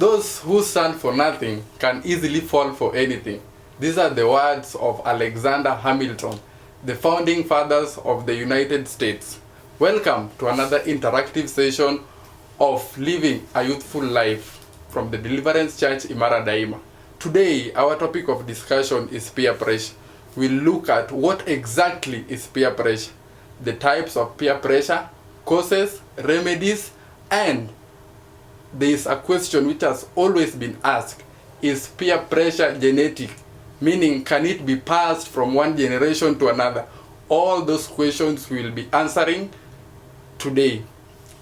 Those who stand for nothing can easily fall for anything. These are the words of Alexander Hamilton, the founding fathers of the United States. Welcome to another interactive session of Living a Youthful Life from the Deliverance Church, Imara, Daima. Today, our topic of discussion is peer pressure. We'll look at what exactly is peer pressure, the types of peer pressure, causes, remedies, and there is a question which has always been asked: is peer pressure genetic? Meaning, can it be passed from one generation to another? All those questions we'll be answering today.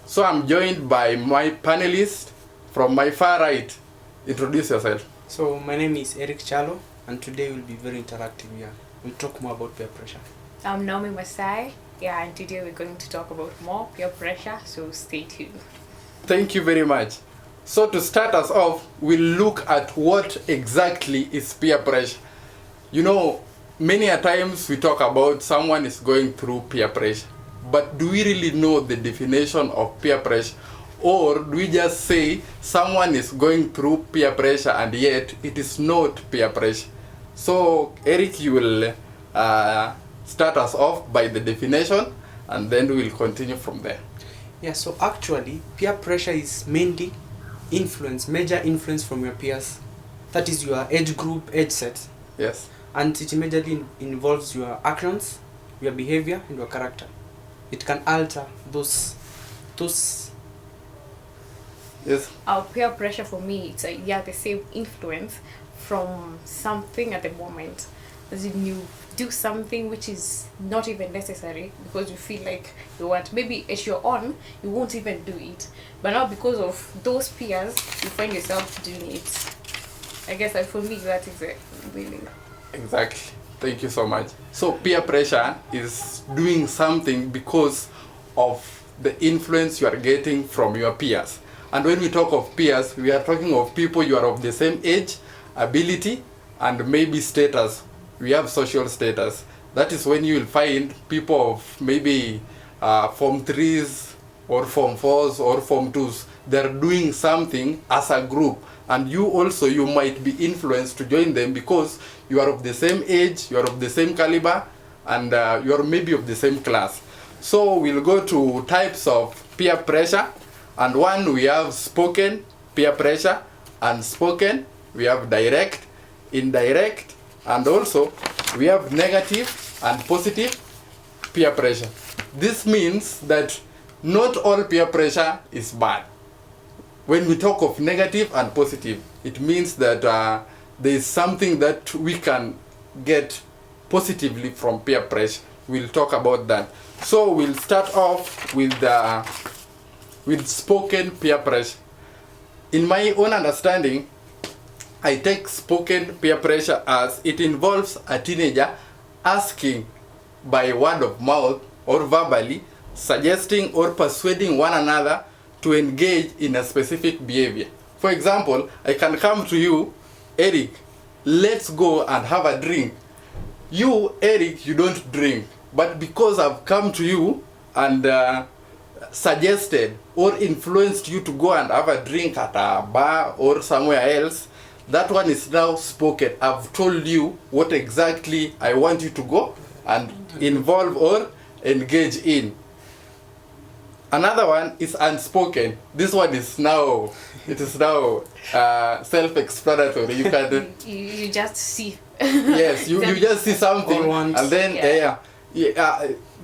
So I'm joined by my panelists from my far right. Introduce yourself. So my name is Eric Chalo, and today we'll be very interactive here. We'll talk more about peer pressure. I'm Naomi Masai. Yeah, and today we're going to talk about more peer pressure, so stay tuned. Thank you very much. So to start us off, we'll look at what exactly is peer pressure. You know, many a times we talk about someone is going through peer pressure, but do we really know the definition of peer pressure? Or do we just say someone is going through peer pressure and yet it is not peer pressure? So Eric, you will start us off by the definition and then we will continue from there. Yeah, so actually peer pressure is mainly major influence from your peers. That is your age group, age set. Yes. And it majorly involves your actions, your behavior, and your character. It can alter those. Yes. Our peer pressure for me, it's the same influence from something at the moment. As in you do something which is not even necessary because you feel like you want. Maybe as you're on, you won't even do it. But now because of those peers, you find yourself doing it. I guess for me that is it, really. Exactly. Thank you so much. So peer pressure is doing something because of the influence you are getting from your peers. And when we talk of peers, we are talking of people you are of the same age, ability, and maybe status. We have social status. That is when you will find people of maybe Form 3s or Form 4s or Form 2s. They're doing something as a group. And you might be influenced to join them because you are of the same age, you are of the same caliber, and you are maybe of the same class. So we'll go to types of peer pressure. And one, we have spoken peer pressure. Unspoken, we have direct, indirect, and also we have negative and positive peer pressure. This means that not all peer pressure is bad. When we talk of negative and positive, it means that there is something that we can get positively from peer pressure. We'll talk about that. So we'll start off with spoken peer pressure. In my own understanding, I take spoken peer pressure as it involves a teenager asking by word of mouth or verbally, suggesting or persuading one another to engage in a specific behavior. For example, I can come to you, Eric, let's go and have a drink. You, Eric, you don't drink, but because I've come to you and suggested or influenced you to go and have a drink at a bar or somewhere else, that one is now spoken. I've told you what exactly I want you to go and involve or engage in. Another one is unspoken. This one is now, self-explanatory. You can you just see. Yes, you just see something and then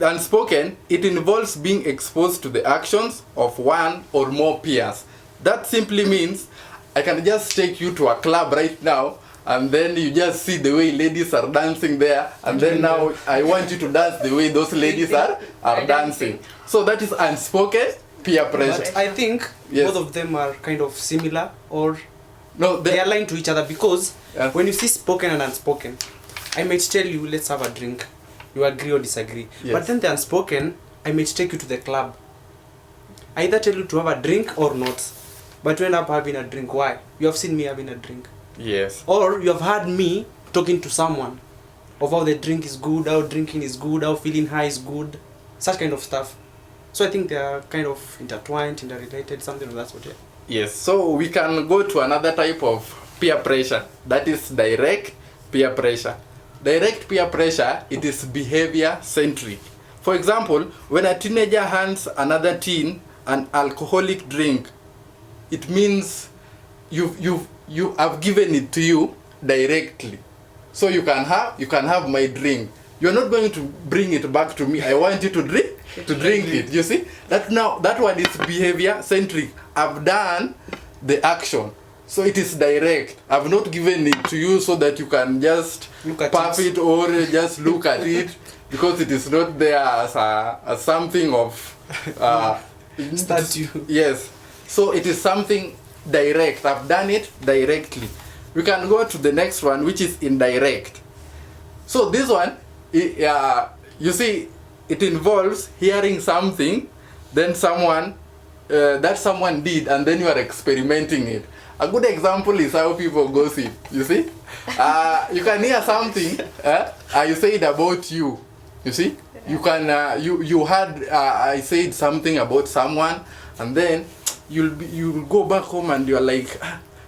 unspoken, it involves being exposed to the actions of one or more peers. That simply means I can just take you to a club right now and then you just see the way ladies are dancing there and then now I want you to dance the way those ladies are dancing. So that is unspoken peer pressure. But I think both of them are kind of similar, or no, they are aligned to each other because when you see spoken and unspoken, I might tell you, let's have a drink. You agree or disagree. Yes. But then the unspoken, I might take you to the club. I either tell you to have a drink or not. But you end up having a drink. Why? You have seen me having a drink. Yes. Or you have heard me talking to someone of how the drink is good, how drinking is good, how feeling high is good. Such kind of stuff. So I think they are kind of intertwined, interrelated, something of that sort. Yes, so we can go to another type of peer pressure, that is direct peer pressure. Direct peer pressure, it is behavior centric. For example, when a teenager hands another teen an alcoholic drink, it means you have given it to you directly. So you can have my drink. You're not going to bring it back to me. I want you to drink it. You see? That one is behavior centric. I've done the action. So it is direct. I've not given it to you so that you can just puff it or just look at it, because it is not there as something of statue. Yes. So it is something direct. I've done it directly. We can go to the next one, which is indirect. So this one, you see, it involves hearing something, then someone did, and then you are experimenting it. A good example is how people gossip. You see, you can hear something, you say it about you. You see, you can you heard I said something about someone, and then you'll go back home and you're like,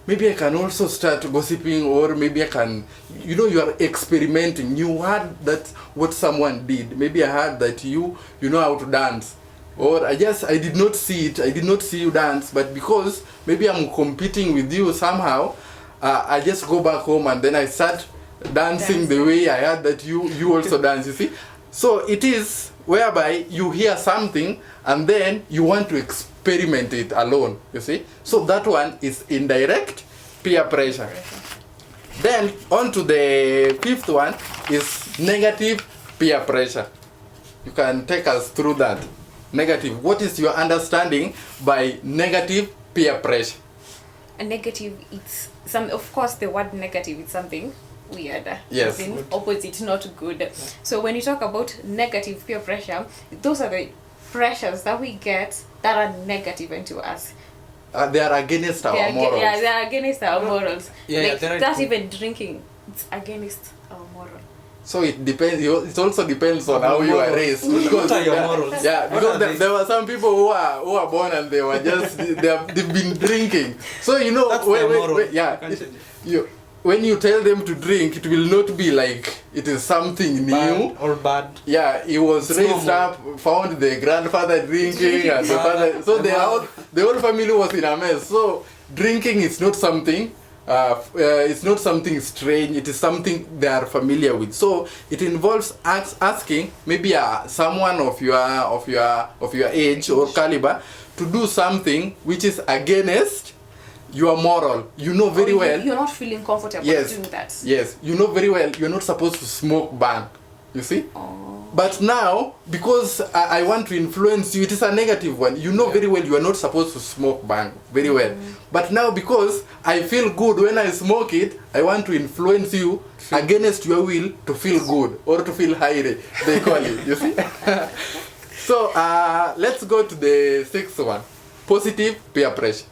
maybe I can also start gossiping, or maybe I can, you are experimenting. You heard that what someone did. Maybe I heard that you know how to dance. Or I did not see it. I did not see you dance, but because maybe I'm competing with you somehow, I just go back home and then I start dancing the way I heard that you also dance, you see. So it is whereby you hear something and then you want to experiment it alone, you see. So that one is indirect peer pressure. Then on to the fifth one is negative peer pressure. You can take us through that. Negative. What is your understanding by negative peer pressure? A negative, it's some. Of course, the word negative is something weird. Yes. As in opposite, not good. So when you talk about negative peer pressure, those are the pressures that we get that are negative into us. They are against our morals. Yeah, they are against our morals. Yeah, that even drinking, it's against our moral. So it depends. It also depends on how you are raised. Because, what are your morals? Yeah, because there were some people who are born and they were just they've been drinking. So that's when you tell them to drink, it will not be like it is something new or bad. Yeah, he was it's raised normal. up, found the grandfather drinking, and the father. So the whole family was in a mess. So drinking is not something. It's not something strange. It is something they are familiar with. So it involves asking maybe someone of your age or caliber to do something which is against your moral. You know very well. You're not feeling comfortable doing that. Yes, you know very well. You're not supposed to smoke ban. You see. But now, because I want to influence you, it is a negative one. You know very well you are not supposed to smoke bang. Very well. But now, because I feel good when I smoke it, I want to influence you against your will to feel good or to feel high, they call it. You see? So, let's go to the sixth one. Positive peer pressure.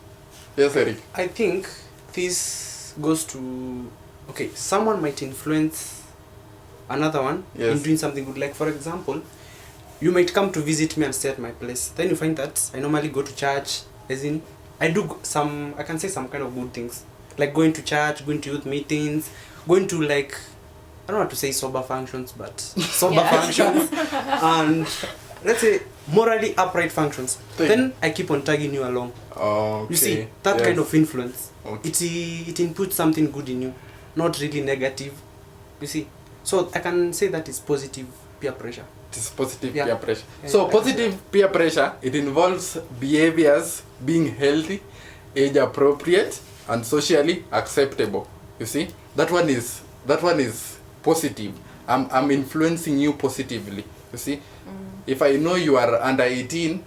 Yes, Eric. I think this goes to... Okay, someone might influence another one in doing something good. Like, for example, you might come to visit me and stay at my place. Then you find that I normally go to church, as in I do some kind of good things, like going to church, going to youth meetings, going to, like, I don't want to say sober functions, but sober functions and let's say morally upright functions. Then I keep on tagging you along. Okay. You see, that kind of influence. It inputs something good in you, not really negative. You see. So I can say that is positive peer pressure. It is positive peer pressure. So positive peer pressure, it involves behaviors being healthy, age appropriate, and socially acceptable. You see, that one is positive. I'm influencing you positively. You see, if I know you are under 18,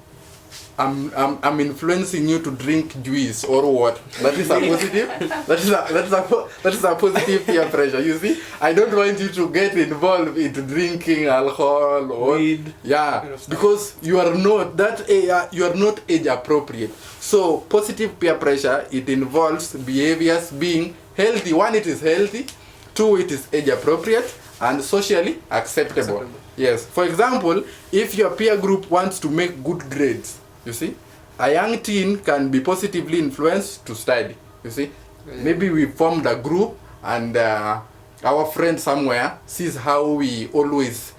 I'm influencing you to drink juice or what. That is a positive. that is a positive peer pressure. You see, I don't want you to get involved into drinking alcohol or weed. Yeah, kind of because you are not age appropriate. So positive peer pressure, it involves behaviors being healthy. One, it is healthy. Two, it is age appropriate and socially acceptable. Yes. For example, if your peer group wants to make good grades, you see, a young teen can be positively influenced to study. You see, maybe we formed a group and our friend somewhere sees how we always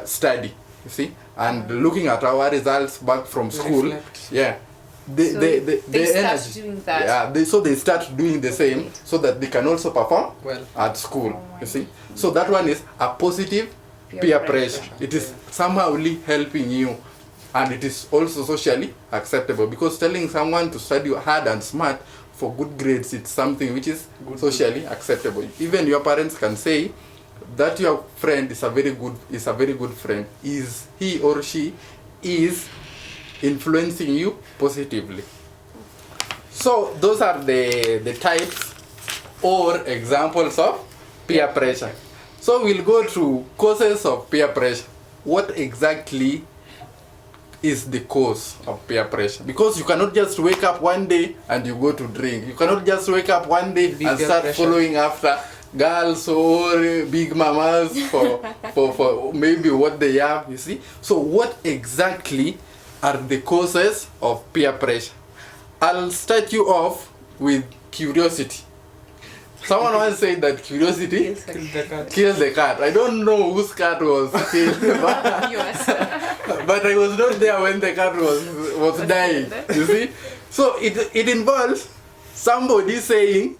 study. You see, and looking at our results back from school, reflect. yeah. They start energy. doing that. Yeah, they start doing the same so that they can also perform Well. at school. You see, so that one is a positive peer pressure. It is somehow really helping you, and it is also socially acceptable, because telling someone to study hard and smart for good grades, it's something which is socially acceptable. Even your parents can say that your friend is a very good friend. Is he or she is influencing you positively. So those are the types or examples of peer pressure. So we'll go through causes of peer pressure. What exactly is the cause of peer pressure? Because you cannot just wake up one day and you go to drink. You cannot just wake up one day and start following after girls or big mamas for maybe what they have, you see. So what exactly are the causes of peer pressure? I'll start you off with curiosity. Someone once said that curiosity kills the cat. I don't know whose cat was killed, but I was not there when the cat was dying, you see. So it involves somebody saying,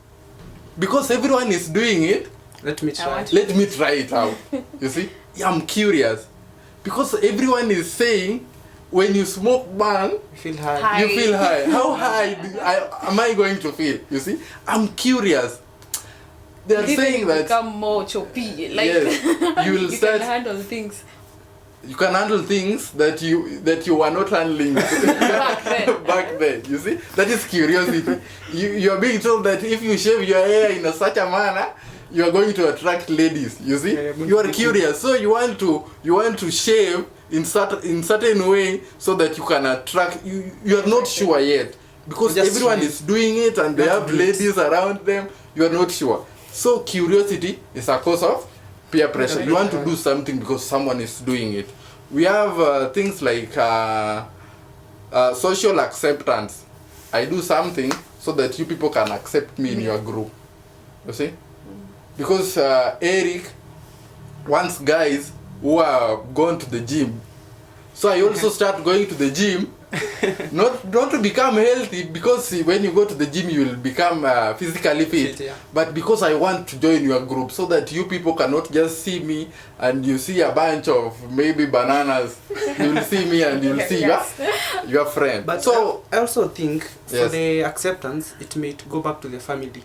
because everyone is doing it, let me try it out. You see, I'm curious, because everyone is saying when you smoke bang, you feel high. How high am I going to feel? You see, I'm curious. They are saying that become more choppy, like yes, you will start. Can handle things. You can handle things that you were not handling back then. You see, that is curiosity. You are being told that if you shave your hair in such a manner, you are going to attract ladies. You see, you are curious, so you want to shave in certain way so that you can attract. You are not sure yet, because everyone is doing it and they have ladies around them. You are not sure. So curiosity is a cause of peer pressure. You want to do something because someone is doing it. We have things like social acceptance. I do something so that you people can accept me in your group. You see? Because Eric wants guys who are going to the gym. So I also start going to the gym, not to become healthy, because when you go to the gym you will become physically fit, but because I want to join your group so that you people cannot just see me and you see a bunch of maybe bananas. You will see me and you will see your friend. But so I also think for the acceptance, it might go back to the family.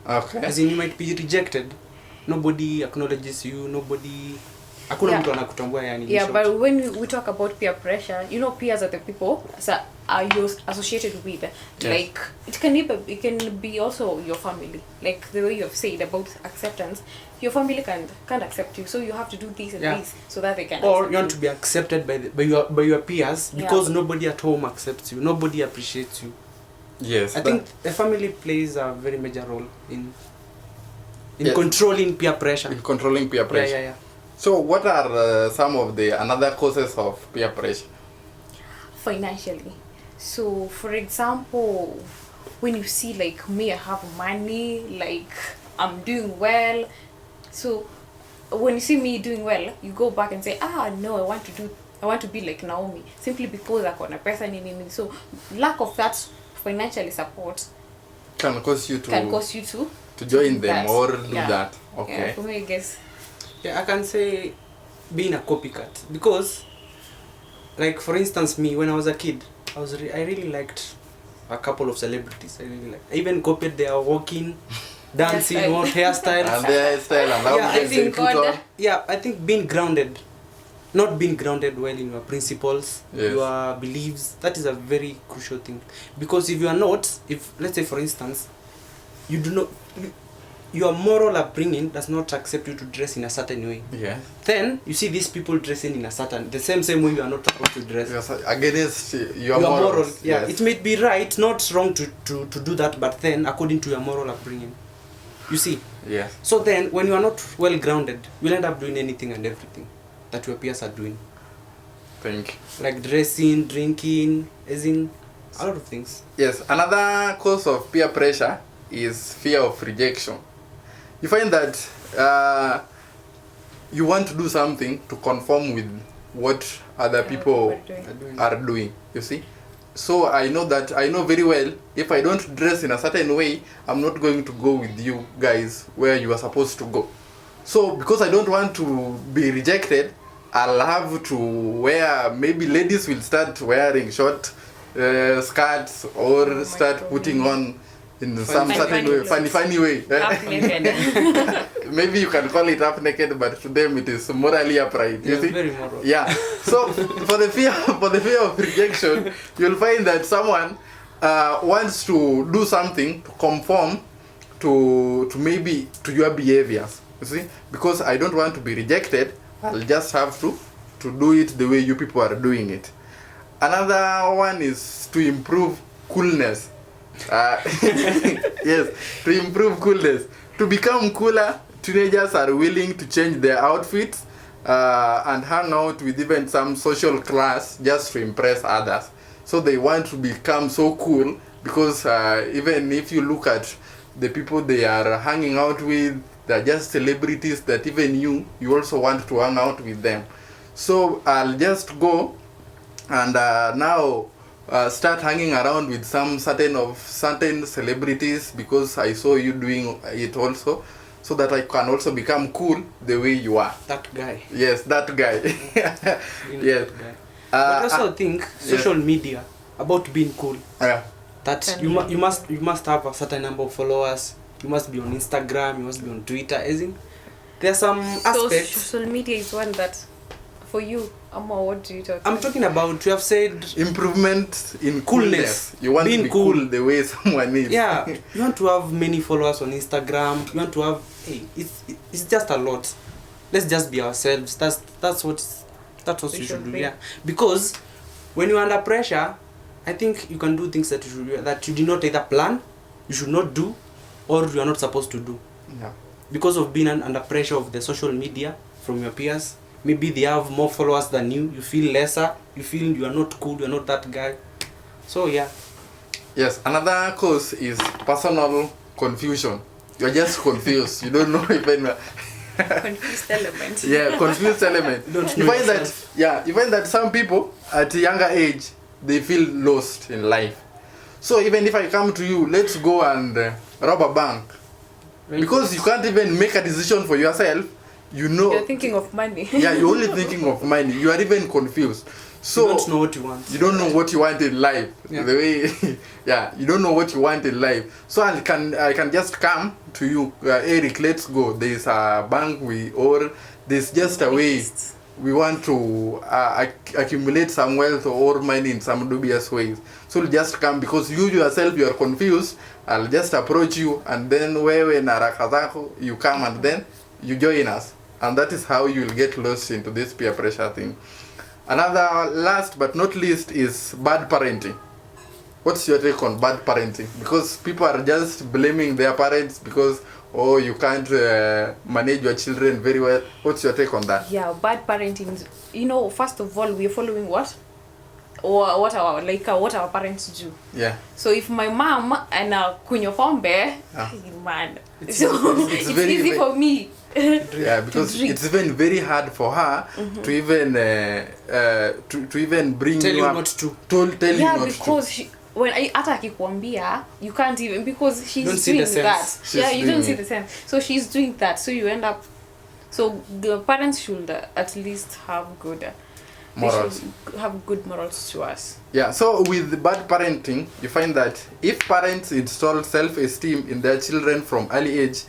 Okay. As in, you might be rejected. Nobody acknowledges you. Nobody. But when we talk about peer pressure, you know, peers are the people that are you associated with. Like it can be also your family. Like the way you have said about acceptance, your family can't accept you, so you have to do this and this so that they can. Or you want to be accepted by your peers because nobody at home accepts you, nobody appreciates you. Yes, I think the family plays a very major role in controlling peer pressure. In controlling peer pressure. Yeah. So what are some of the another causes of peer pressure? Financially. So for example, when you see like me, I have money, like I'm doing well. So when you see me doing well, you go back and say, no, I want to be like Naomi, simply because I got a person in. So lack of that financially support can cause you to join them or do that. Okay. Yeah, for me, I guess. Yeah, I can say being a copycat, because, like, for instance, me when I was a kid, I really liked a couple of celebrities. I even copied their walking, dancing, hairstyles, and their hairstyle and how I think being grounded, not being grounded well in your principles, your beliefs, that is a very crucial thing. Because if you are not, let's say for instance, you do not. Your moral upbringing does not accept you to dress in a certain way. Yeah. Then you see these people dressing in the same way you are not supposed to dress. Yes, against your moral. Yeah, it may be right, not wrong to do that, but then according to your moral upbringing. You see? Yes. So then when you are not well grounded, you'll end up doing anything and everything that your peers are doing. Thank you. Like dressing, drinking, as in a lot of things. Yes, another cause of peer pressure is fear of rejection. You find that you want to do something to conform with what other people are doing, you see. So I know very well, if I don't dress in a certain way, I'm not going to go with you guys where you are supposed to go. So because I don't want to be rejected, I'll have to wear, maybe ladies will start wearing short skirts or start putting on in some certain way, funny way. Maybe you can call it half naked, but to them it is morally upright. You see? Very moral. Yeah. So for the fear of rejection, you'll find that someone wants to do something to conform to maybe to your behaviors. You see? Because I don't want to be rejected, I'll just have to do it the way you people are doing it. Another one is to improve coolness. Yes, to improve coolness. To become cooler, teenagers are willing to change their outfits and hang out with even some social class just to impress others. So they want to become so cool because even if you look at the people they are hanging out with, they're just celebrities that even you also want to hang out with them. So I'll just go and now start hanging around with some certain celebrities because I saw you doing it also, so that I can also become cool the way you are. That guy. Yes, that guy. Yes. That guy. But I also think social media about being cool. That you must have a certain number of followers. You must be on Instagram. You must be on Twitter. As in, there are some aspects. Social media is one that, for you, what do you talk about? I'm talking about, you have said improvement in coolness. You want being to be cool the way someone is. Yeah, you want to have many followers on Instagram. You want to have, it's just a lot. Let's just be ourselves. That's what you should do. Yeah, because when you're under pressure, I think you can do things that you did not either plan, you should not do, or you are not supposed to do. Yeah. Because of being under pressure of the social media from your peers. Maybe they have more followers than you. You feel lesser. You feel you are not cool. You are not that guy. So yeah. Yes. Another cause is personal confusion. You are just confused. You don't know even. Confused element. Yeah, confused element. You find that some people at a younger age they feel lost in life. So even if I come to you, let's go and rob a bank, because you can't even make a decision for yourself. You know, you're thinking of money. Yeah, you're only thinking of money. You are even confused. So you don't know what you want. You don't know what you want in life. Yeah. The way, yeah, you don't know what you want in life. So I can just come to you, Eric. Let's go. There's a bank or there's just a way we want to accumulate some wealth or money in some dubious ways. So you'll just come because you yourself you are confused. I'll just approach you, and then you come and then you join us. And that is how you will get lost into this peer pressure thing. Another last but not least is bad parenting. What's your take on bad parenting? Because people are just blaming their parents because, you can't manage your children very well. What's your take on that? Yeah, bad parenting. First of all, we're following what our parents do. Yeah. So if my mom and kunywa pombe, man, it's easy for me. Yeah, because it's even very hard for her to even to even bring tell you you up not to. Tell you yeah, not because to. When hata akikwambia, you can't even, because she's don't see doing the that. She's You don't see the sense. So she's doing that. So you end up. So the parents should at least have good Morals. They should have good morals to us. Yeah, so with bad parenting, you find that if parents install self-esteem in their children from early age,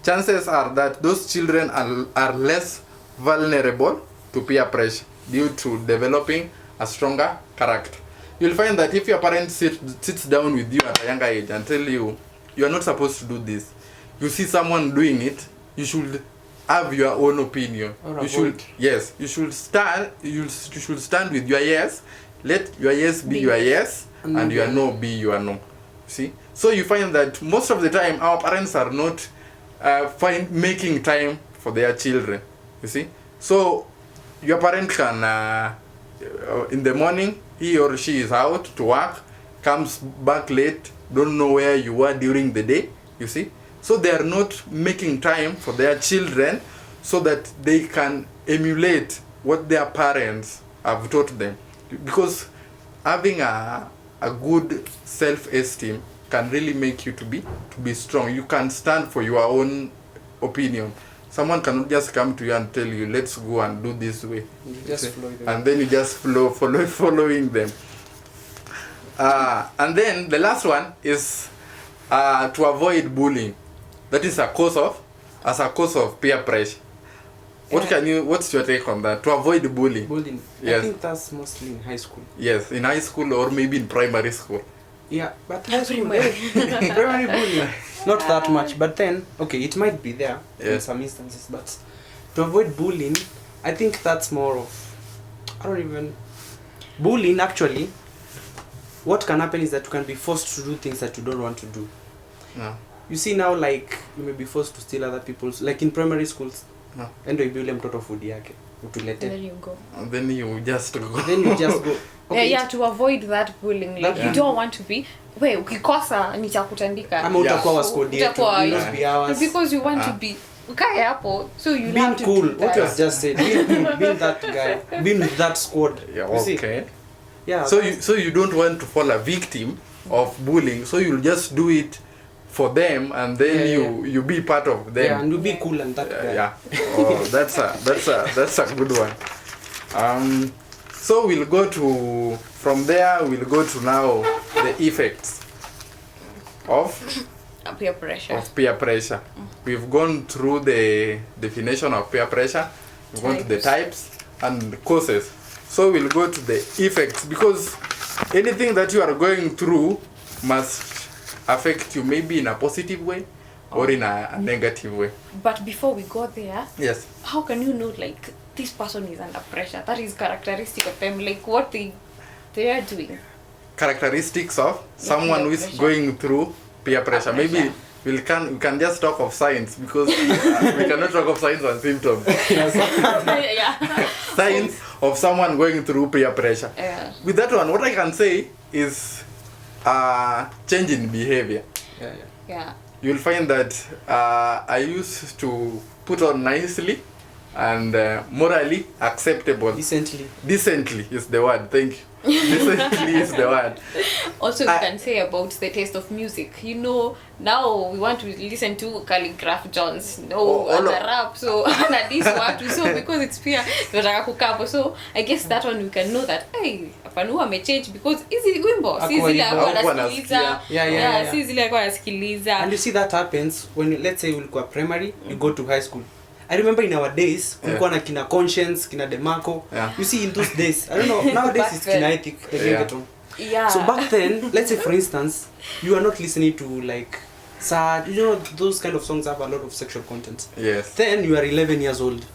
chances are that those children are less vulnerable to peer pressure due to developing a stronger character. You'll find that if your parent sits down with you at a younger age and tell you, you are not supposed to do this, you see someone doing it, you should have your own opinion. You should stand with your yes. Let your yes be your yes and your no be your no. See? So you find that most of the time our parents are not making time for their children. You see? So your parent in the morning, he or she is out to work, comes back late, don't know where you were during the day, you see. So they are not making time for their children so that they can emulate what their parents have taught them. Because having a good self-esteem can really make you to be strong. You can stand for your own opinion. Someone cannot just come to you and tell you, let's go and do this way. You just follow them. And then you just following them. And then the last one is to avoid bullying. That is a cause of peer pressure. What's your take on that? To avoid bullying. Bullying. Yes. I think that's mostly in high school. Yes, in high school or maybe in primary school. Yeah, but high school, primary bullying, not that much. But then, okay, it might be there in some instances. But to avoid bullying, I think that's more of, bullying actually, what can happen is that you can be forced to do things that you don't want to do. No. You see now, like, you may be forced to steal other people's, like in primary schools. No. Endo ibule mtoto food yake utulete. There you go. And then you just go. Then you just go. Okay, Yeah, to avoid that bullying. Like, you don't want to be, ukikosa nitakutandika. Ama utakuwa waskodi yetu. Utakuwa- You must be ours. Because you want to be ukae hapo, so you Being have to cool. do What that. was just said. Being that guy. Being with that squad. Yeah, You see? okay. Yeah. So you don't want to fall a victim of bullying, so you'll just do it for them, and then you be part of them. Yeah, and you be cool and that guy. Yeah. Oh, that's a good one. So we'll go to now the effects of Peer pressure. peer pressure. We've gone through the definition of peer pressure. We've gone to the types and causes. So we'll go to the effects, because anything that you are going through must affect you maybe in a positive way or in a negative way. But before we go there, Yes. how can you know, like, this person is under pressure? That is characteristic of them, like what they are doing. Characteristics of someone who is pressure. going through peer pressure. Maybe we can just talk of signs, because we cannot talk of signs and symptoms. Yeah. Signs of someone going through peer pressure. Yeah. With that one, what I can say is change in behavior. Yeah. Yeah. You'll find that I used to put on nicely and morally acceptable. Decently is the word. Thank you. Decently is the word. Also, we can say about the taste of music. You know, now we want to listen to Calligraph Jones. No, and the rap. So, and this one. So, because it's peer, tunataka kukapo. So, I guess that one we can know that, hey, apanu amechange because hizi wimbo si zile alikuwa anasikiliza. Yeah, si zile alikuwa anasikiliza. And you see that happens when, let's say, ulikuwa primary, you go to high school. I remember in our days, kulikuwa na kina Conscience, kina Demarco. You see, in those days, I don't know, nowadays it's kina Ethic. Yeah. So back then, let's say for instance, you are not listening to like sad, you know, those kind of songs have a lot of sexual content. Yes. Then you are 11 years old.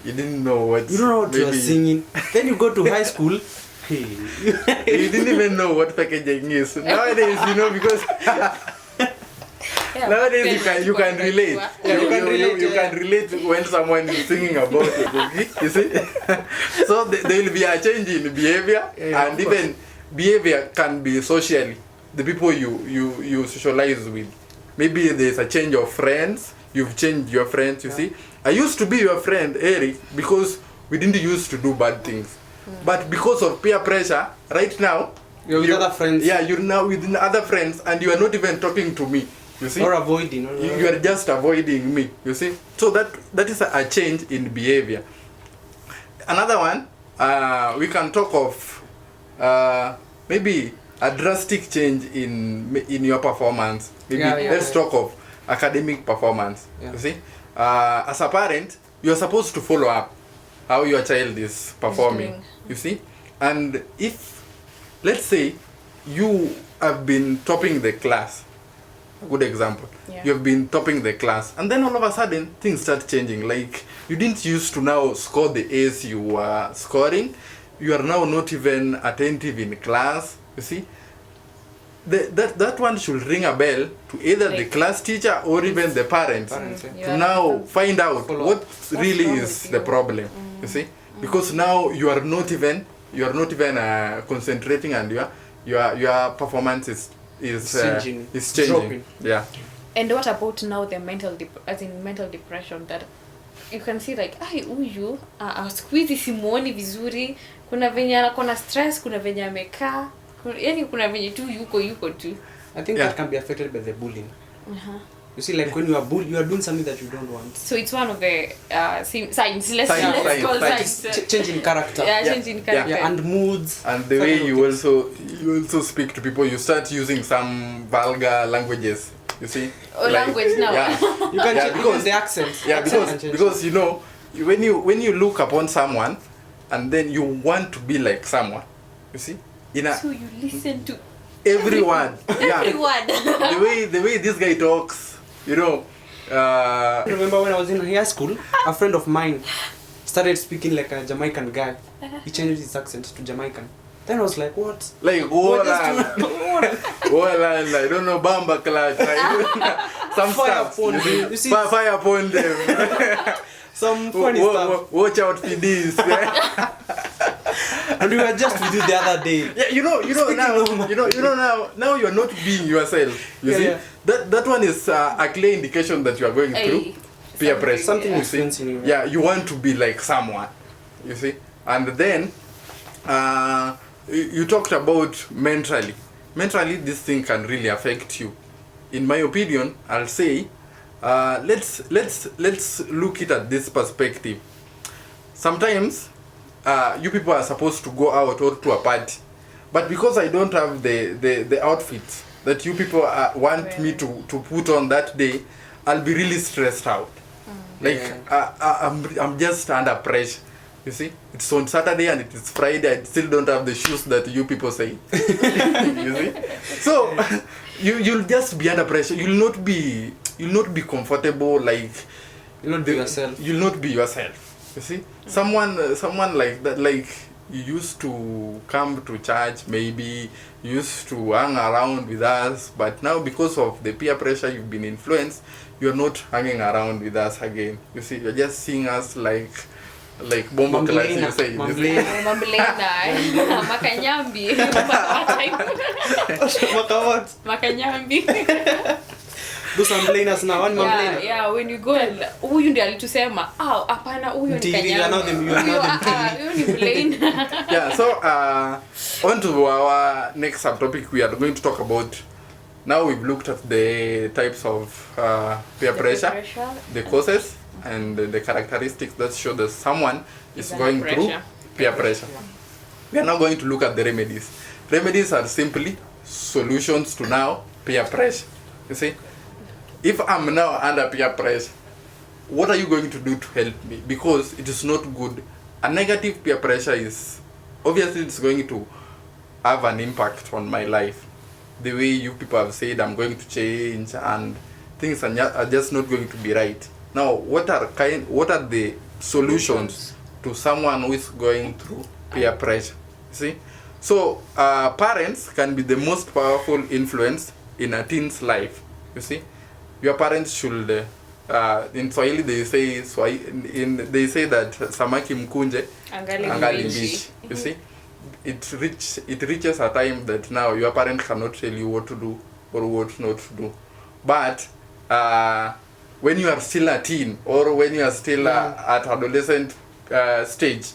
You didn't know what. You don't know what you are singing. Then you go to high school. Hey. You didn't even know what packaging is. Nowadays, you know, because nowadays you can relate. You can relate when someone is singing about it. Okay? You see? So there will be a change in behavior, and even behavior can be socially. The people you socialize with. Maybe there's a change of friends. You've changed your friends. You see, I used to be your friend Eric because we didn't used to do bad things, but because of peer pressure, right now you're with other friends. Yeah, you're now with other friends, and you are not even talking to me. You see? Or avoiding. You are just avoiding me. You see? So that is a change in behavior. Another one, we can talk of maybe a drastic change in your performance. Maybe let's talk of academic performance. You see? As a parent, you are supposed to follow up how your child is performing. You see? And if, let's say, you have been topping the class, a good example. You have been topping the class, and then all of a sudden things start changing. Like, you didn't used to now score the A's you were scoring. You are now not even attentive in class. You see, that one should ring a bell to either the class teacher or even the parents to now find out what really is the problem. You see, because now you are not even you are not even concentrating, and your performance is changing. Dropping. Yeah. And what about now the mental depression that you can see like huyu siku hizi simuoni vizuri, kuna venye anakona stress, kuna venye amekaa, yani kuna venye tu yuko tu. I think that can be affected by the bullying. You see, like when you are bullied, you are doing something that you don't want. So it's one of the signs. Let's call signs. Change in character. Yeah, change in character. Yeah, and moods. And the way you also speak to people, you start using some vulgar languages. You see? Or language now. Yeah. You can change because the accents. Yeah, because you know, when you look upon someone, and then you want to be like someone. You see? So you listen to everyone. Yeah. Everyone. the way this guy talks. You know, I remember when I was in high school, a friend of mine started speaking like a Jamaican guy. He changed his accent to Jamaican. Then I was like, what? Like, I don't know, Bamba Clutch. Some fire stuff. You see, fire upon them. Some funny stuff. Watch out for this. And we were just with you the other day. Yeah, you know now you're not being yourself. You see? Yeah. That one is a clear indication that you are going through peer pressure. Something you influencing you. Yeah, you want to be like someone. You see? And then you talked about mentally. Mentally, this thing can really affect you. In my opinion, I'll say, let's look it at this perspective. Sometimes you people are supposed to go out or to a party, but because I don't have the outfit that you people want me to put on that day, I'll be really stressed out. I'm just under pressure. You see, it's on Saturday and it is Friday. I still don't have the shoes that you people say. You see, so you'll just be under pressure. You'll not be comfortable. Like you'll not be yourself. You'll not be yourself. You see, someone like that, like you used to come to church, maybe you used to hang around with us, but now because of the peer pressure you've been influenced, you're not hanging around with us again. You see, you're just seeing us like bomba class, you say. Makanyambi. Makanyambi. Do some blainers now, one more blainer. Yeah, when you go and huyu ndiye alitusema, hapana huyu ni kanyambi. Huyu ni blainer. Yeah, so on to our next subtopic. We are going to talk about, now we've looked at the types of peer pressure, the causes, and the characteristics that show that someone is going through peer pressure. We are now going to look at the remedies. Remedies are simply solutions to now peer pressure. You see, if I'm now under peer pressure, what are you going to do to help me? Because it is not good. A negative peer pressure is, obviously it's going to have an impact on my life. The way you people have said I'm going to change and things are just not going to be right. Now, what are the solutions to someone who is going through peer pressure? See, so parents can be the most powerful influence in a teen's life. You see, your parents should. In Swahili they say that samaki mkunje angali mbichi. You see, it reaches a time that now your parent cannot tell you what to do or what not to do, but when you are still a teen or when you are still at adolescent stage,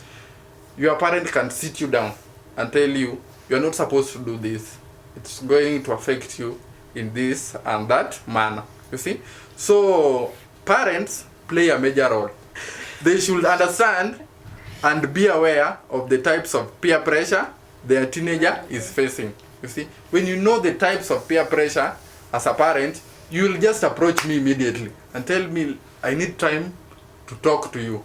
your parent can sit you down and tell you are not supposed to do this. It's going to affect you in this and that manner. You see, so parents play a major role. They should understand and be aware of the types of peer pressure their teenager is facing. You see, when you know the types of peer pressure as a parent, you will just approach me immediately and tell me, I need time to talk to you.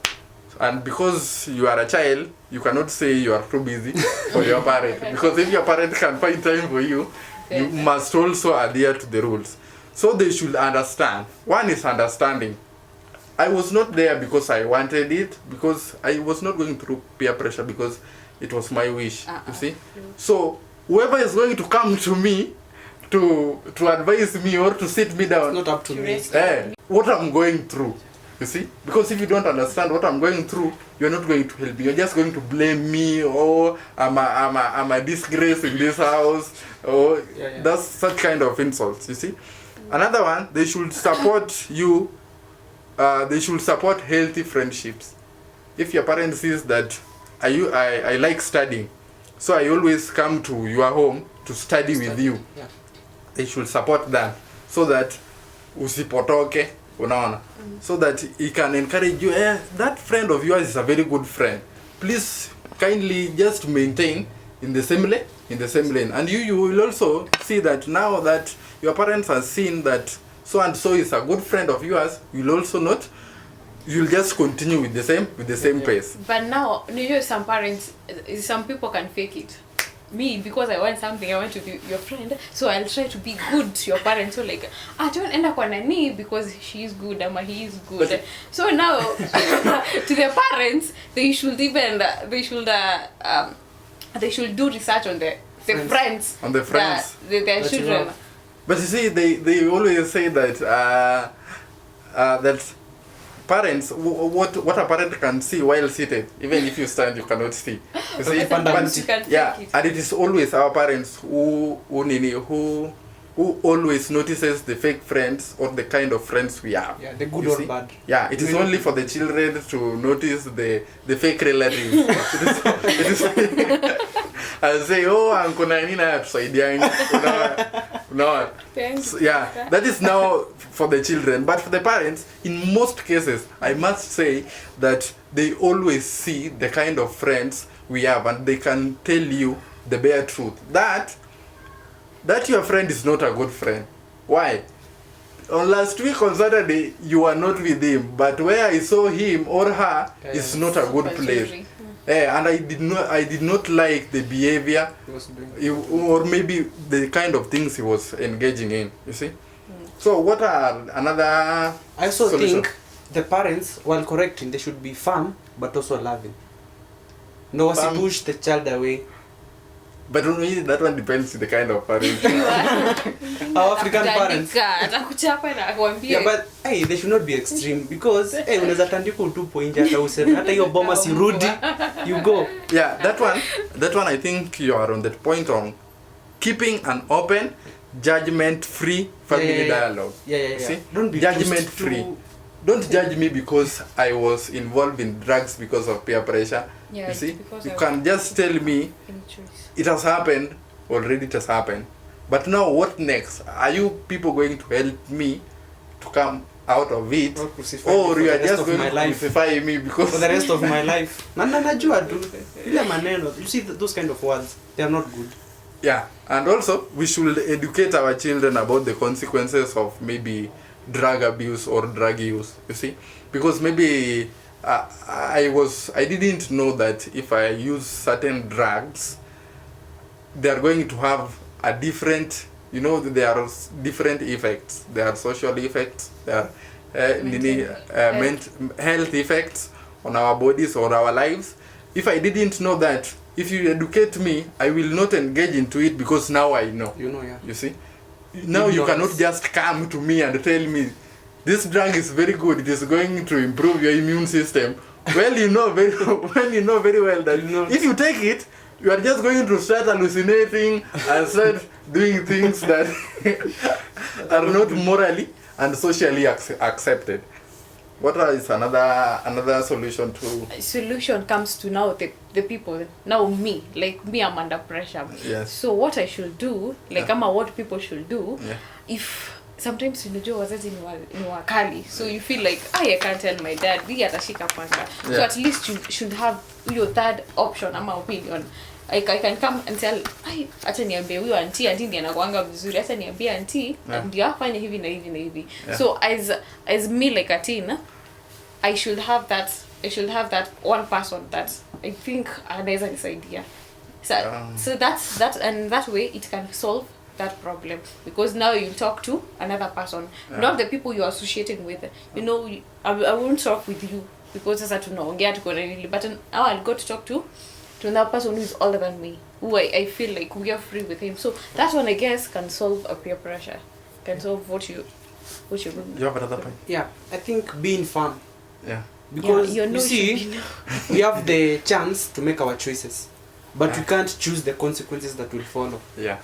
And because you are a child, you cannot say you are too busy for your parent. Because if your parent can find time for you, you must also adhere to the rules. So they should understand. One is understanding. I was not there because I wanted it, because I was not going through peer pressure because it was my wish. You see? So whoever is going to come to me to advise me or to sit me down, it's not up to me. What I'm going through, You see? Because if you don't understand what I'm going through, you're not going to help me. You're just going to blame me, or I'm a disgrace in this house, or that's such kind of insults, you see? Another one, they should support you, they should support healthy friendships. If your parent sees that I like studying, so I always come to your home to study with you, they should support that, so that usipotoke, unaona, so that he can encourage you. That friend of yours is a very good friend, please kindly just maintain in the same lane, and you will also see that now that your parents have seen that so and so is a good friend of yours, you'll also not, you'll just continue with the same pace. But now, you know, some parents, some people can fake it. Me, because I want something, I want to be your friend, so I'll try to be good to your parents. So like, I don't end up on a knee because she is good, or he is good. But so now, to their parents, they should do research on their friends. On the friends. Their children. But you see, they always say that that parents, what a parent can see while seated, even if you stand, you cannot see. You see, and it is always our parents who always notices the fake friends or the kind of friends we have. Yeah, the good or bad. Yeah, it is only for the children to notice the fake relatives. it is I'll say, oh, Uncle Nanina, no. So, yeah, that is now for the children. But for the parents, in most cases, I must say that they always see the kind of friends we have, and they can tell you the bare truth. That your friend is not a good friend. Why? On last week on Saturday, you were not with him, but where I saw him or her is not a good place. And I did not like the behavior or maybe the kind of things he was engaging in, you see. So what are another I also solution? think the parents, while correcting, they should be firm but also loving. No, as you push the child away. But only that one depends on the kind of parent. Our African parents. Yeah, but hey, they should not be extreme, because hey, unaweza tandika utupo nje hata useme hata hiyo boma sirudi, you go. Yeah, that one I think you are on that point on keeping an open, judgment-free family dialogue. Yeah. See? Don't be judgment-free. Don't judge me because I was involved in drugs because of peer pressure. Yeah, you see, you can just tell me it has happened already. It has happened, but now what next? Are you people going to help me to come out of it, or you are just going to crucify me because for the rest of my life? Najua tu ile maneno. You see those kind of words, they are not good. Yeah, and also we should educate our children about the consequences of maybe drug abuse or drug use, you see, because maybe I didn't know that if I use certain drugs, they are going to have a different, you know, there are different effects. There are social effects, there are health effects on our bodies or our lives. If I didn't know that, if you educate me, I will not engage into it, because now I know. You know, yeah. You see? Now you cannot just come to me and tell me this drug is very good, it is going to improve your immune system. Well, you know very well that if you take it, you are just going to start hallucinating and start doing things that are not morally and socially accepted. What is another solution to? Solution comes to now the people. Now me, I'm under pressure. Yes. So what I should do, what people should do, if sometimes wazazi ni wakali, so you feel like I can't tell my dad, atashika panga. So at least you should have your third option ama opinion. I can come and tell, acha niambie huyo auntie ndiye anakuanga vizuri, acha niambie auntie ndio afanye hivi na hivi na hivi. So as me like a teen, I should have that one person that I think anaweza nisaidia. So that's and that way it can solve that problem, because now you talk to another person, not the people you are associating with. You know, I won't talk with you because as to naongea tuko na nini, but now I'll go to talk to another person who is older than me, who I feel like we are free with him. So that one, I guess, can solve a peer pressure, can solve what you What should we You have another point? Yeah, I think being firm. Yeah. Because your you no see, should be no. we have the chance to make our choices, but Yeah. we can't choose the consequences that will follow. Yeah.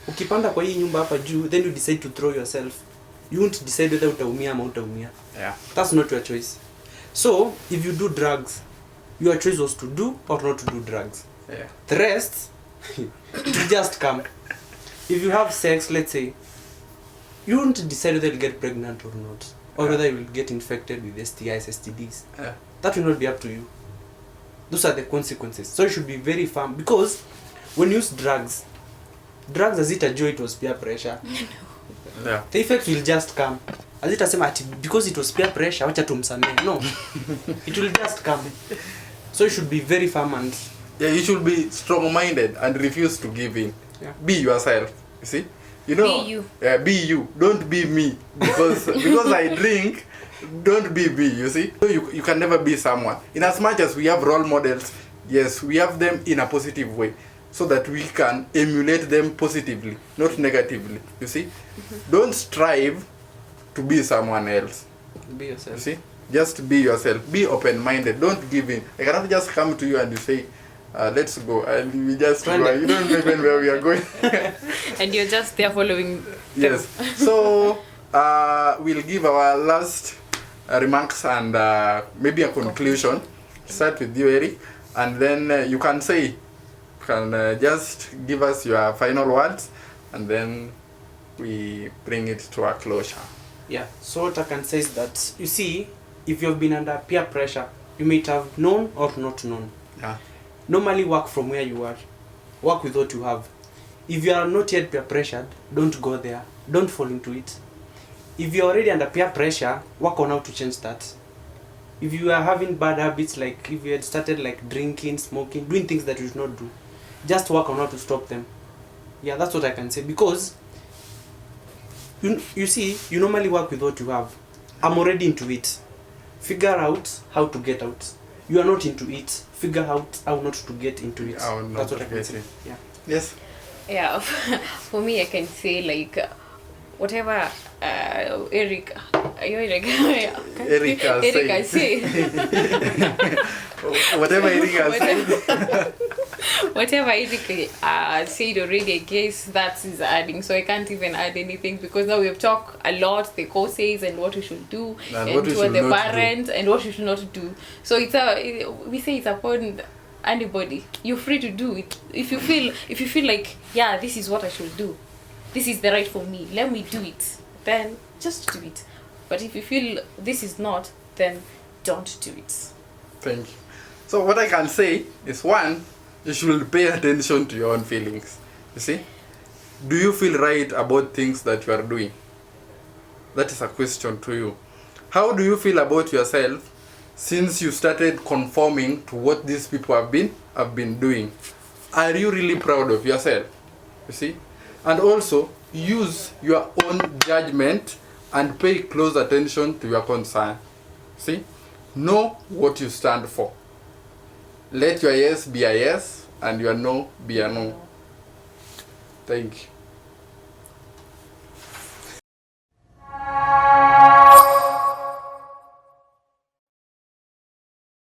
Ukipanda kwa hii nyumba hapa juu, then you decide to throw yourself. You won't decide whether utaumia ama utaumia. Yeah. That's not your choice. So, if you do drugs, your choice was to do or not to do drugs. Yeah. The rest, it will just come. If you have sex, let's say, you won't decide whether you'll get pregnant or not, or Yeah. whether you will get infected with STIs, STDs. Yeah. That will not be up to you. Those are the consequences. So you should be very firm, because when you use drugs as it a joy, it was peer pressure. Yeah. The effect will just come. As it asema ati because it was peer pressure, wacha tumsamehe. No. It will just come. So you should be very firm and Yeah, you should be strong-minded and refuse to give in. Yeah. Be yourself. You see? You know. Be you. Yeah, be you. Don't be me. Because I drink, don't be me. You see? So you can never be someone. In as much as we have role models, yes, we have them in a positive way, so that we can emulate them positively, not negatively. You see? Don't strive to be someone else. be You yourself. see? Just be yourself. Be open-minded. Don't give in. I cannot just come to you and you say, let's go, and we just go. You don't know even where we are going. And you're just there following. Yes. So we'll give our last remarks and maybe a conclusion. Start with you, Eric, and then you can just give us your final words, and then we bring it to a closure. Yeah. So what I can say is that, you see, if you've been under peer pressure, you might have known or not known. Yeah. Normally work from where you are. Work with what you have. If you are not yet peer pressured, don't go there. Don't fall into it. If you're already under peer pressure, work on how to change that. If you are having bad habits, like if you had started like drinking, smoking, doing things that you should not do, just work on how to stop them. Yeah, that's what I can say. Because you see, you normally work with what you have. I'm already into it. Figure out how to get out. You are not into it. Figure out how not to get into it. How not That's what to I can get say. it. Yeah. Yes. Yeah, for me, I can say like whatever Eric, Eric has say. Whatever Eric has said. Whatever Eric said already, I guess that is adding. So I can't even add anything, because now we have talked a lot, the causes and what we should do, And what we toward should the not parents and what we should not do. So we say it's upon anybody. You're free to do it. If you feel like, yeah, this is what I should do, this is the right for me, let me do it, then just do it. But if you feel this is not, then don't do it. Thank you. So what I can say is, one, you should pay attention to your own feelings. You see? Do you feel right about things that you are doing? That is a question to you. How do you feel about yourself since you started conforming to what these people have been doing? Are you really proud of yourself? You see? And also, use your own judgment and pay close attention to your concern. See? Know what you stand for. Let your yes be a yes and your no be a no. Thank you.